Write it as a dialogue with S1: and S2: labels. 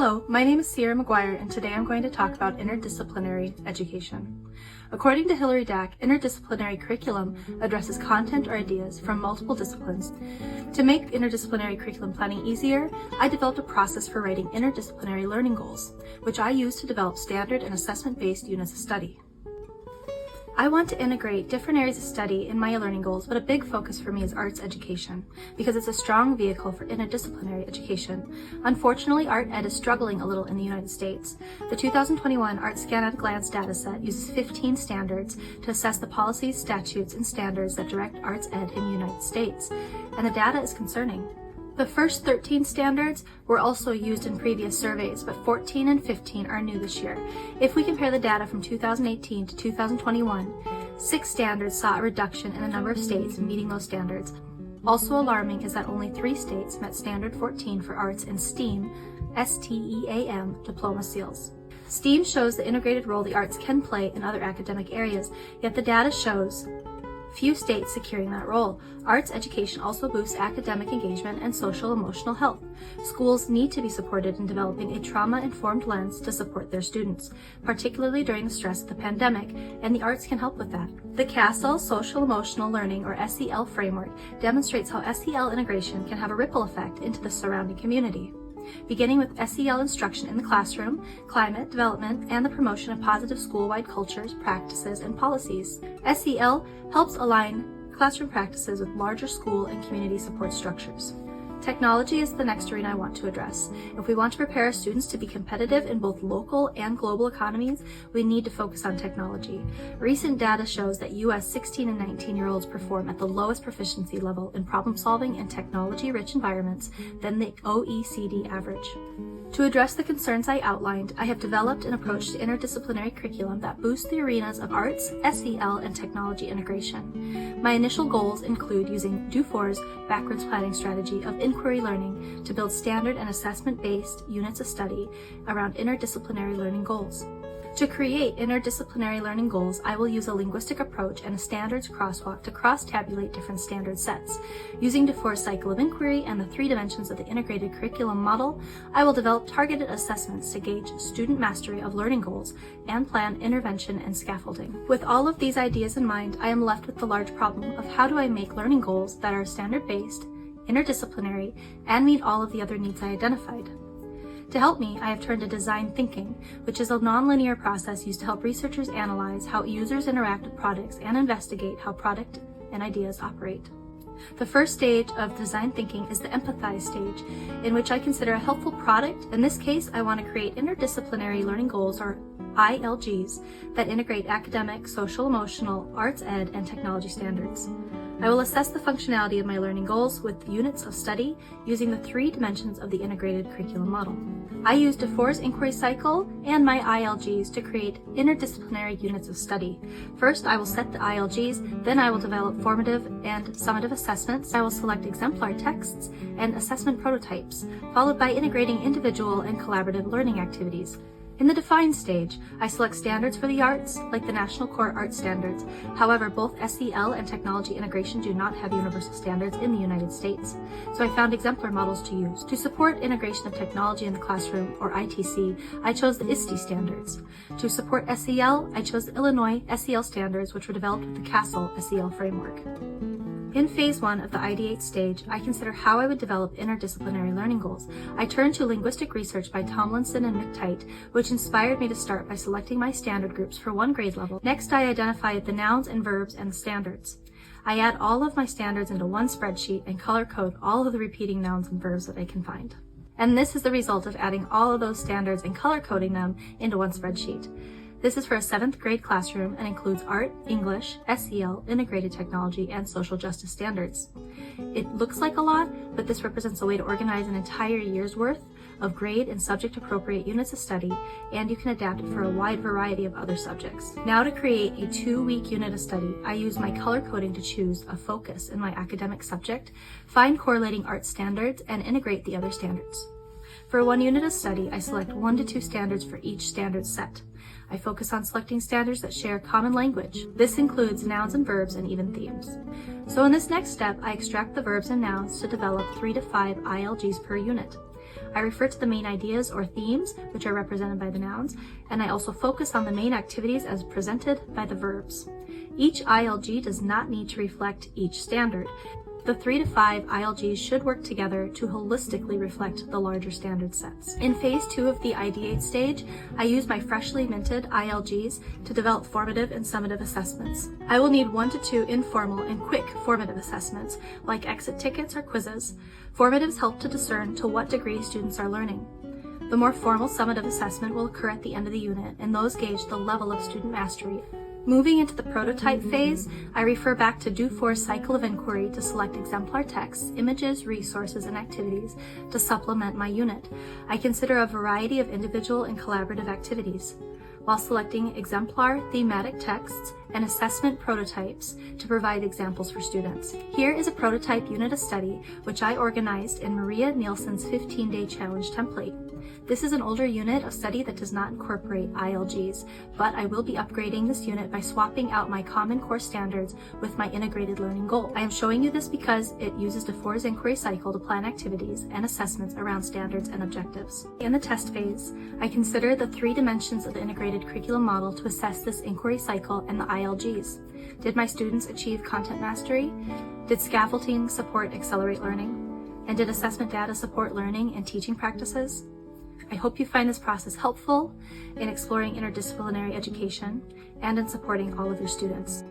S1: Hello, my name is Sierra McGuire, and today I'm going to talk about interdisciplinary education. According to Hilary Dack, interdisciplinary curriculum addresses content or ideas from multiple disciplines. To make interdisciplinary curriculum planning easier, I developed a process for writing interdisciplinary learning goals, which I use to develop standard and assessment-based units of study. I want to integrate different areas of study in my learning goals, but a big focus for me is arts education, because it's a strong vehicle for interdisciplinary education. Unfortunately, art ed is struggling a little in the United States. The 2021 Art Scan at a Glance dataset uses 15 standards to assess the policies, statutes, and standards that direct arts ed in the United States, and the data is concerning. The first 13 standards were also used in previous surveys, but 14 and 15 are new this year. If we compare the data from 2018 to 2021, 6 standards saw a reduction in the number of states meeting those standards. Also alarming is that only 3 states met Standard 14 for arts and STEAM, STEAM, diploma seals. STEAM shows the integrated role the arts can play in other academic areas, yet the data shows few states securing that role. Arts education also boosts academic engagement and social-emotional health. Schools need to be supported in developing a trauma-informed lens to support their students, particularly during the stress of the pandemic, and the arts can help with that. The CASEL Social-Emotional Learning, or SEL framework, demonstrates how SEL integration can have a ripple effect into the surrounding community, beginning with SEL instruction in the classroom, climate development, and the promotion of positive school-wide cultures, practices, and policies. SEL helps align classroom practices with larger school and community support structures. Technology is the next arena I want to address. If we want to prepare our students to be competitive in both local and global economies, we need to focus on technology. Recent data shows that US 16 and 19-year-olds perform at the lowest proficiency level in problem solving in technology-rich environments than the OECD average. To address the concerns I outlined, I have developed an approach to interdisciplinary curriculum that boosts the arenas of arts, SEL, and technology integration. My initial goals include using Dufour's backwards planning strategy of inquiry learning to build standard and assessment-based units of study around interdisciplinary learning goals. To create interdisciplinary learning goals, I will use a linguistic approach and a Standards Crosswalk to cross-tabulate different standard sets. Using Dufour's cycle of inquiry and the 3 dimensions of the integrated curriculum model, I will develop targeted assessments to gauge student mastery of learning goals and plan intervention and scaffolding. With all of these ideas in mind, I am left with the large problem of how do I make learning goals that are standard-based, interdisciplinary, and meet all of the other needs I identified. To help me, I have turned to design thinking, which is a nonlinear process used to help researchers analyze how users interact with products and investigate how product and ideas operate. The first stage of design thinking is the empathize stage, in which I consider a helpful product. In this case, I want to create interdisciplinary learning goals, or ILGs, that integrate academic, social, emotional, arts ed, and technology standards. I will assess the functionality of my learning goals with units of study using the 3 dimensions of the integrated curriculum model. I used Dufour's inquiry cycle and my ILGs to create interdisciplinary units of study. First, I will set the ILGs, then I will develop formative and summative assessments. I will select exemplar texts and assessment prototypes, followed by integrating individual and collaborative learning activities. In the define stage, I select standards for the arts, like the National Core Art Standards. However, both SEL and technology integration do not have universal standards in the United States, so I found exemplar models to use. To support integration of technology in the classroom, or ITC, I chose the ISTE standards. To support SEL, I chose the Illinois SEL standards, which were developed with the CASEL SEL framework. In phase 1 of the ideate stage, I consider how I would develop interdisciplinary learning goals. I turned to linguistic research by Tomlinson and McTite, which inspired me to start by selecting my standard groups for 1 grade level. Next, I identified the nouns and verbs and the standards. I add all of my standards into one spreadsheet and color code all of the repeating nouns and verbs that I can find. And this is the result of adding all of those standards and color coding them into one spreadsheet. This is for a 7th grade classroom and includes art, English, SEL, integrated technology, and social justice standards. It looks like a lot, but this represents a way to organize an entire year's worth of grade and subject appropriate units of study, and you can adapt it for a wide variety of other subjects. Now, to create a 2-week unit of study, I use my color coding to choose a focus in my academic subject, find correlating art standards, and integrate the other standards. For 1 unit of study, I select 1 to 2 standards for each standard set. I focus on selecting standards that share common language. This includes nouns and verbs and even themes. So in this next step, I extract the verbs and nouns to develop 3 to 5 ILGs per unit. I refer to the main ideas or themes, which are represented by the nouns, and I also focus on the main activities as presented by the verbs. Each ILG does not need to reflect each standard. The 3 to 5 ILGs should work together to holistically reflect the larger standard sets. In phase 2 of the ideate stage, I use my freshly minted ILGs to develop formative and summative assessments. I will need 1 to 2 informal and quick formative assessments, like exit tickets or quizzes. Formatives help to discern to what degree students are learning. The more formal summative assessment will occur at the end of the unit, and those gauge the level of student mastery. Moving into the prototype phase, I refer back to Do-For's cycle of inquiry to select exemplar texts, images, resources, and activities to supplement my unit. I consider a variety of individual and collaborative activities, while selecting exemplar thematic texts and assessment prototypes to provide examples for students. Here is a prototype unit of study, which I organized in Maria Nielsen's 15-day challenge template. This is an older unit of study that does not incorporate ILGs, but I will be upgrading this unit by swapping out my Common Core standards with my integrated learning goal. I am showing you this because it uses DeFore's inquiry cycle to plan activities and assessments around standards and objectives. In the test phase, I consider the 3 dimensions of the integrated curriculum model to assess this inquiry cycle and the ILGs. Did my students achieve content mastery? Did scaffolding support accelerate learning? And did assessment data support learning and teaching practices? I hope you find this process helpful in exploring interdisciplinary education and in supporting all of your students.